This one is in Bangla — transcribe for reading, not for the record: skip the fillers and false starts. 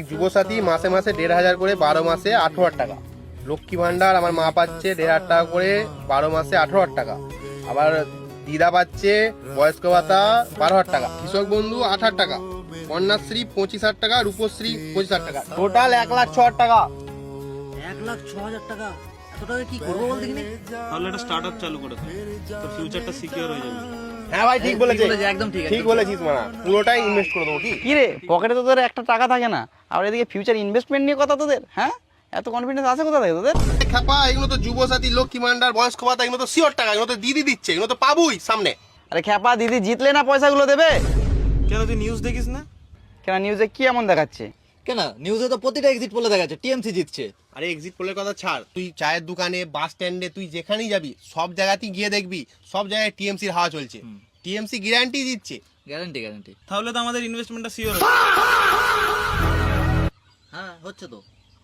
যুবসাথী মাসে মাসে 1500 করে, 12 মাসে 18,000 টাকা। লক্ষ্মী ভান্ডার আমার মা পাচ্ছে 1500 টাকা করে, 12 মাসে 18,000 টাকা। আবার দিদা পাচ্ছে বয়স্ক ভাতা 12,000 টাকা। কৃষক বন্ধু 8,000 টাকা। কন্যাশ্রী 25,000 টাকা, রূপশ্রী 25,000 টাকা। টোটাল 1,06,000 টাকা। 1,06,000 টাকা? এত টাকা কি করবো বল দেখিনি? তাহলে একটা স্টার্টআপ চালু করে দে, তোর ফিউচারটা সিকিউর হয়ে যাবে। হ্যাঁ ভাই ঠিক বলেছে, একদম ঠিক ঠিক বলেছিস মানা, পুরোটাই ইনভেস্ট করে দেবো। কি রে, পকেটে তো তোদের একটা টাকা থাকে না, আর এদিকে ফিউচার ইনভেস্টমেন্ট নিয়ে কথা তোদের? হ্যাঁ, এত কনফিডেন্স আছে কোথা থেকে তোদের? খাপা, এগুলো তো যুবসাথী, লক্ষ্মী ভান্ডার, বয়স্ক ভাতা, এগুলো তো শিওর টাকা, এগুলো তো দিদি দিচ্ছে, এগুলো তো পাবুই সামনে। আরে খ্যাপা, দিদি জিতলে না পয়সাগুলো দেবে? কেন তুই নিউজ দেখিস না? কেন, নিউজে কি এমন দেখাচ্ছে? কেন, নিউজে তো প্রতিটা এক্সিট পোলে দেখাচ্ছে টিএমসি জিতছে। আরে এক্সিট পোলের কথা ছাড়, তুই চায়ের দোকানে, বাস স্ট্যান্ডে, তুই যেখানেই যাবি সব জায়গাতেই গিয়ে দেখবি সব জায়গায় টিএমসির হাওয়া চলছে। টিএমসি গ্যারান্টি দিচ্ছে। গ্যারান্টি। তাহলে তো আমাদের ইনভেস্টমেন্টটা সিওর। হ্যাঁ, হচ্ছে তো।